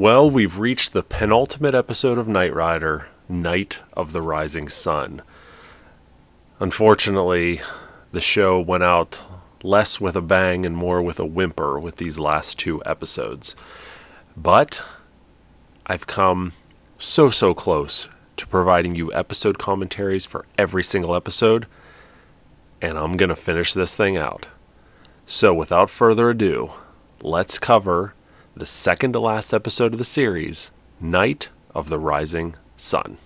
Well, we've reached the penultimate episode of Knight Rider, Night of the Rising Sun. Unfortunately, the show went out less with a bang and more with a whimper with these last two episodes. But I've come so close to providing you episode commentaries for every single episode, and I'm going to finish this thing out. So without further ado, let's cover the second to last episode of the series, Night of the Rising Sun.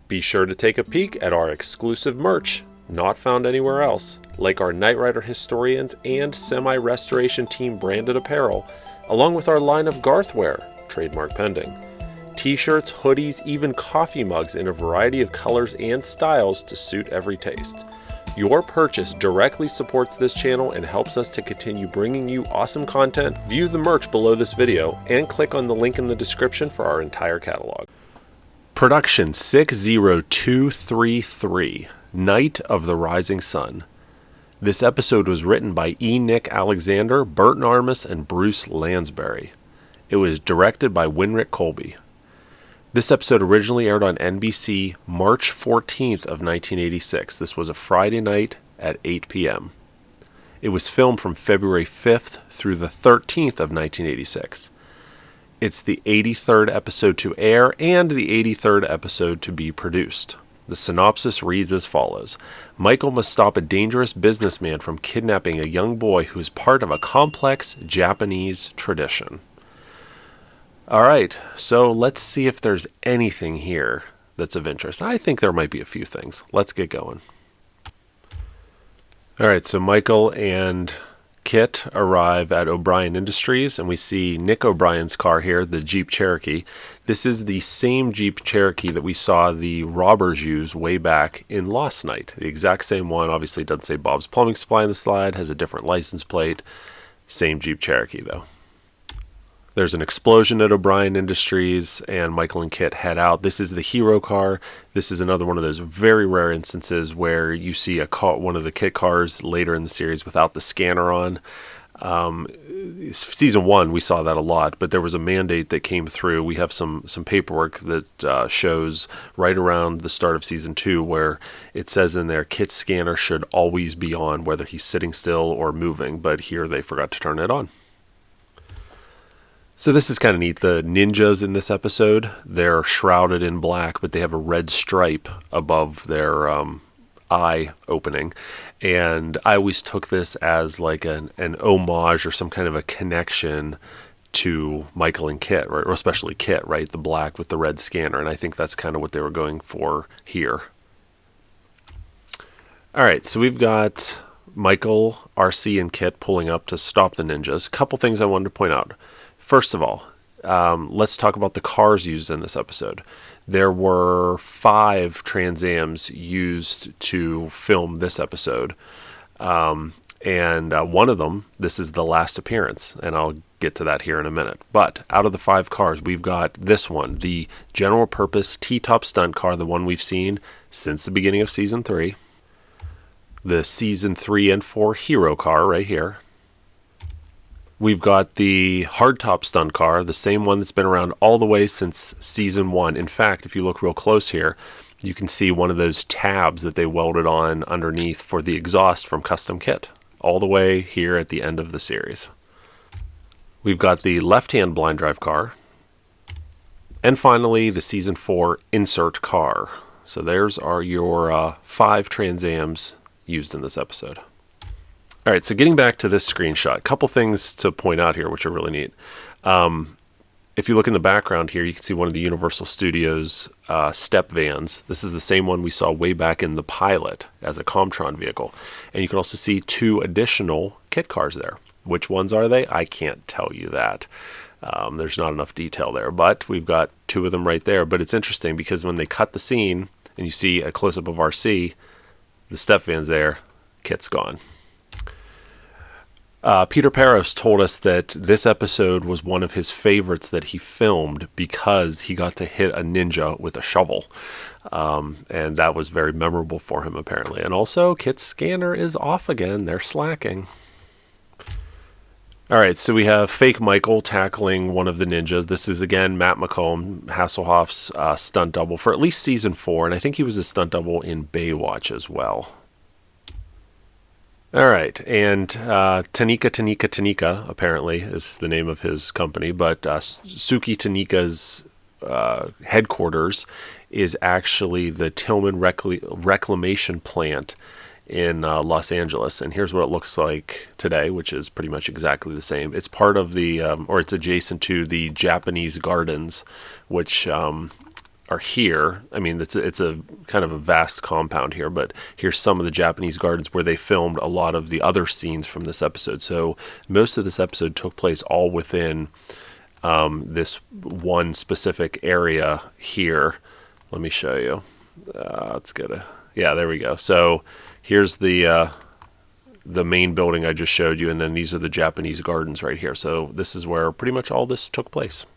Be sure to take a peek at our exclusive merch, not found anywhere else, like our Knight Rider Historians and Semi-Restoration Team branded apparel, along with our line of Garthware, trademark pending. T-shirts, hoodies, even coffee mugs in a variety of colors and styles to suit every taste. Your purchase directly supports this channel and helps us to continue bringing you awesome content. View the merch below this video and click on the link in the description for our entire catalog. Production 60233, Night of the Rising Sun. This episode was written by E. Nick Alexander, Burton Armis, and Bruce Lansbury. It was directed by Winrick Colby. This episode originally aired on NBC March 14th of 1986. This was a Friday night at 8 p.m. It was filmed from February 5th through the 13th of 1986. It's the 83rd episode to air and the 83rd episode to be produced. The synopsis reads as follows. Michael must stop a dangerous businessman from kidnapping a young boy who is part of a complex Japanese tradition. Alright, so let's see if there's anything here that's of interest. I think there might be a few things. Let's get going. Alright, so Michael and KITT arrive at O'Brien Industries, and we see Nick O'Brien's car here, the Jeep Cherokee. This is the same Jeep Cherokee that we saw the robbers use way back in Lost Night. The exact same one. Obviously it doesn't say Bob's Plumbing Supply on the slide, has a different license plate. Same Jeep Cherokee though. There's an explosion at O'Brien Industries, and Michael and KITT head out. This is the hero car. This is another one of those very rare instances where you see a car, one of the KITT cars later in the series without the scanner on. Season 1, we saw that a lot, but there was a mandate that came through. We have some paperwork that shows right around the start of Season 2 where it says in there, KITT's scanner should always be on, whether he's sitting still or moving, but here they forgot to turn it on. So this is kind of neat. The ninjas in this episode, they're shrouded in black, but they have a red stripe above their eye opening. And I always took this as like an homage or some kind of a connection to Michael and KITT, right? Or especially KITT, right? The black with the red scanner. And I think that's kind of what they were going for here. All right, so we've got Michael, RC, and KITT pulling up to stop the ninjas. A couple things I wanted to point out. First of all, let's talk about the cars used in this episode. There were 5 Trans Ams used to film this episode. And one of them, this is the last appearance, and I'll get to that here in a minute. But out of the 5 cars, we've got this one, the general purpose T-top stunt car, the one we've seen since the beginning of Season 3. The Season 3 and 4 hero car right here. We've got the hardtop stunt car, the same one that's been around all the way since Season 1. In fact, if you look real close here, you can see one of those tabs that they welded on underneath for the exhaust from Custom Kit, all the way here at the end of the series. We've got the left-hand blind drive car. And finally, the Season 4 insert car. So there's your 5 Trans Ams used in this episode. All right, so getting back to this screenshot, a couple things to point out here, which are really neat. If you look in the background here, you can see one of the Universal Studios step vans. This is the same one we saw way back in the pilot as a Comtron vehicle. And you can also see 2 additional KITT cars there. Which ones are they? I can't tell you that. There's not enough detail there, but we've got two of them right there. But it's interesting because when they cut the scene and you see a close-up of RC, the step van's there, KITT's gone. Peter Peros told us that this episode was one of his favorites that he filmed because he got to hit a ninja with a shovel. And that was very memorable for him, apparently. And also, KITT's scanner is off again. They're slacking. All right, so we have fake Michael tackling one of the ninjas. This is, again, Matt McComb, Hasselhoff's stunt double for at least season 4. And I think he was a stunt double in Baywatch as well. All right, and Tanika, apparently, is the name of his company, but Suki Tanika's headquarters is actually the Tillman Reclamation Plant in Los Angeles, and here's what it looks like today, which is pretty much exactly the same. It's part of the, or it's adjacent to the Japanese gardens, which are here. I mean, it's a kind of a vast compound here, but here's some of the Japanese gardens where they filmed a lot of the other scenes from this episode. So most of this episode took place all within this one specific area here. Let me show you. Let's get a, yeah, there we go. So here's the main building I just showed you, and then these are the Japanese gardens right here. So this is where pretty much all this took place.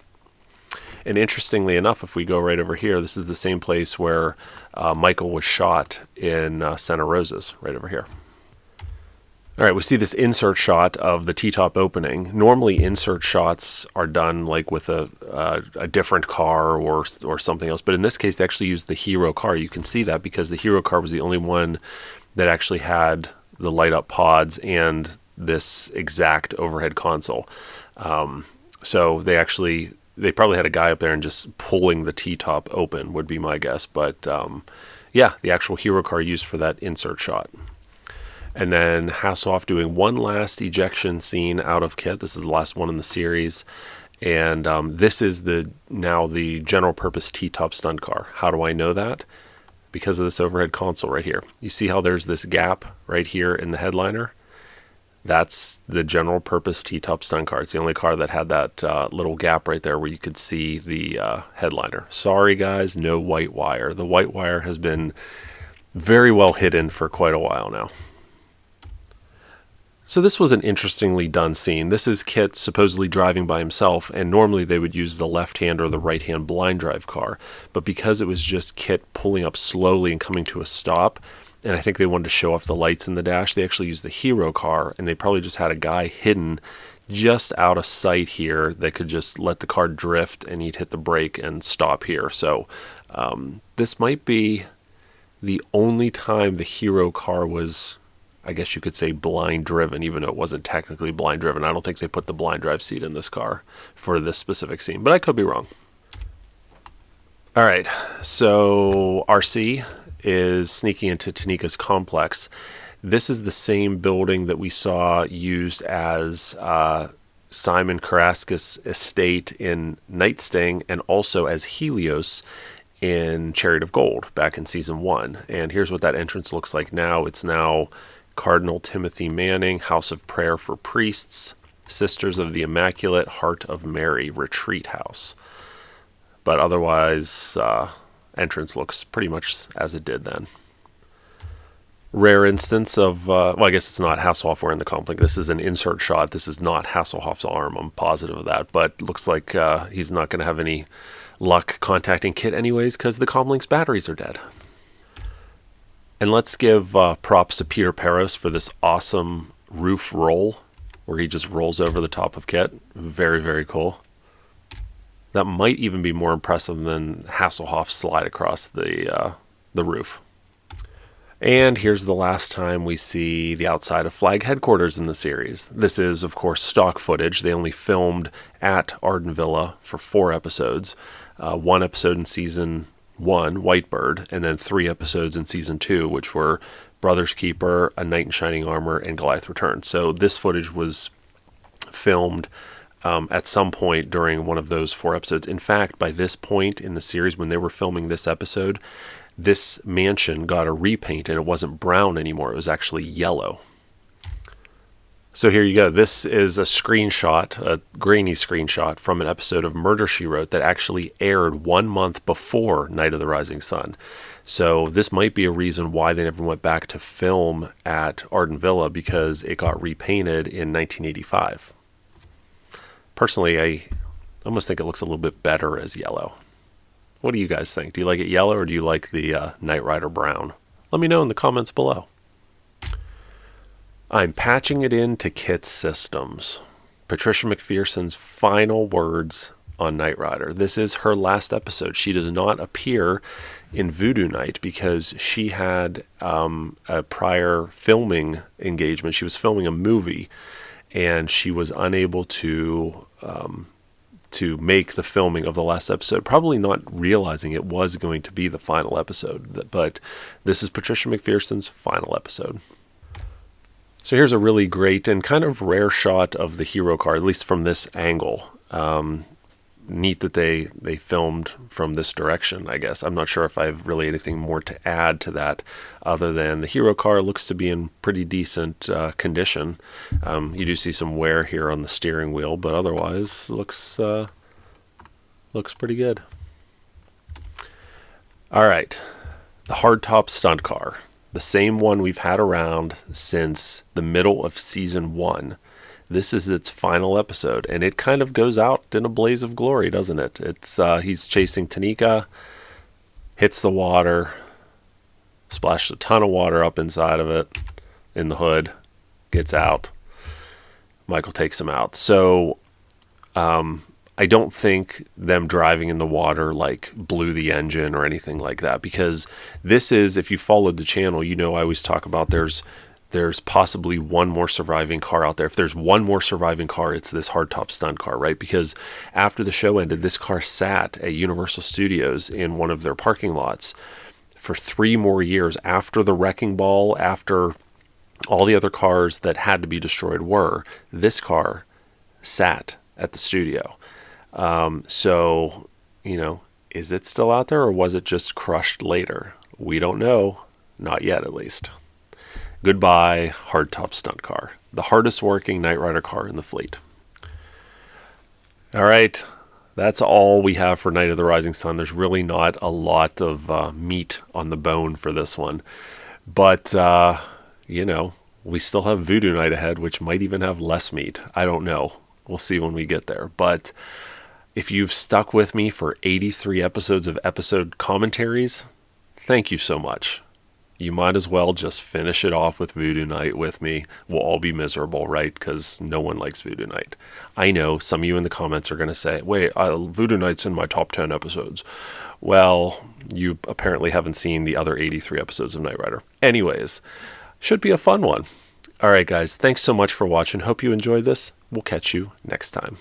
And interestingly enough, if we go right over here, this is the same place where Michael was shot in Santa Rosa's, right over here. All right, we see this insert shot of the T-top opening. Normally, insert shots are done like with a different car or something else. But in this case, they actually used the Hero car. You can see that because the Hero car was the only one that actually had the light-up pods and this exact overhead console. So they probably had a guy up there and just pulling the T-top open would be my guess. But yeah, the actual Hero car used for that insert shot. And then Hasselhoff doing one last ejection scene out of KITT. This is the last one in the series. And this is now the general purpose T-top stunt car. How do I know that? Because of this overhead console right here. You see how there's this gap right here in the headliner? That's the general purpose T-top stunt car. It's the only car that had that little gap right there where you could see the headliner. Sorry guys, no white wire. The white wire has been very well hidden for quite a while now. So this was an interestingly done scene. This is KITT supposedly driving by himself, and normally they would use the left-hand or the right-hand blind drive car. But because it was just KITT pulling up slowly and coming to a stop, and I think they wanted to show off the lights in the dash, they actually used the Hero car, and they probably just had a guy hidden just out of sight here that could just let the car drift, and he'd hit the brake and stop here. So this might be the only time the Hero car was, I guess you could say, blind driven, even though it wasn't technically blind driven. I don't think they put the blind drive seat in this car for this specific scene, but I could be wrong. All right, so RC is sneaking into Tanika's complex. This is the same building that we saw used as Simon Karaskis' estate in Night Sting, and also as Helios in Chariot of Gold back in season 1. And here's what that entrance looks like now. It's now Cardinal Timothy Manning, House of Prayer for Priests, Sisters of the Immaculate Heart of Mary Retreat House. But otherwise, entrance looks pretty much as it did then. Rare instance of, well, I guess it's not Hasselhoff wearing the comlink. This is an insert shot. This is not Hasselhoff's arm. I'm positive of that. But looks like he's not going to have any luck contacting KITT anyways because the comlink's batteries are dead. And let's give props to Peter Peros for this awesome roof roll where he just rolls over the top of KITT. Very, very cool. That might even be more impressive than Hasselhoff's slide across the roof. And here's the last time we see the outside of Flag headquarters in the series. This is, of course, stock footage. They only filmed at Arden Villa for 4 episodes. 1 episode in season 1, Whitebird, and then 3 episodes in season 2, which were Brother's Keeper, A Knight in Shining Armor, and Goliath Returns. So this footage was filmed at some point during one of those 4 episodes. In fact, by this point in the series, when they were filming this episode, this mansion got a repaint, and it wasn't brown anymore. It was actually yellow. So here you go. This is a screenshot, a grainy screenshot from an episode of Murder, She Wrote that actually aired 1 month before Night of the Rising Sun. So this might be a reason why they never went back to film at Arden Villa, because it got repainted in 1985. Personally, I almost think it looks a little bit better as yellow. What do you guys think? Do you like it yellow, or do you like the Knight Rider brown? Let me know in the comments below. I'm patching it into KITT systems. Patricia McPherson's final words on Knight Rider. This is her last episode. She does not appear in Voodoo Night because she had a prior filming engagement. She was filming a movie, and she was unable to make the filming of the last episode, probably not realizing it was going to be the final episode. But this is Patricia McPherson's final episode. So here's a really great and kind of rare shot of the hero car, at least from this angle. Neat that they filmed from this direction, I guess. I'm not sure if I have really anything more to add to that other than the hero car looks to be in pretty decent condition. You do see some wear here on the steering wheel, but otherwise looks pretty good. All right, the hardtop stunt car. The same one we've had around since the middle of season 1. This is its final episode, and it kind of goes out in a blaze of glory, doesn't it? It's he's chasing Tanika, hits the water, splashes a ton of water up inside of it, in the hood, gets out. Michael takes him out. So I don't think them driving in the water like blew the engine or anything like that, because this is, if you followed the channel, you know I always talk about there's possibly one more surviving car out there. If there's one more surviving car, it's this hardtop stunt car, right? Because after the show ended, this car sat at Universal Studios in one of their parking lots for 3 more years after the wrecking ball, after all the other cars that had to be destroyed were. This car sat at the studio. So, is it still out there, or was it just crushed later? We don't know. Not yet, at least. Goodbye, hardtop stunt car. The hardest working Knight Rider car in the fleet. All right. That's all we have for Night of the Rising Sun. There's really not a lot of meat on the bone for this one. But, we still have Voodoo Night ahead, which might even have less meat. I don't know. We'll see when we get there. But if you've stuck with me for 83 episodes of episode commentaries, thank you so much. You might as well just finish it off with Voodoo Night with me. We'll all be miserable, right? Because no one likes Voodoo Night. I know some of you in the comments are going to say, wait, Voodoo Night's in my top 10 episodes. Well, you apparently haven't seen the other 83 episodes of Knight Rider. Anyways, should be a fun one. All right, guys, thanks so much for watching. Hope you enjoyed this. We'll catch you next time.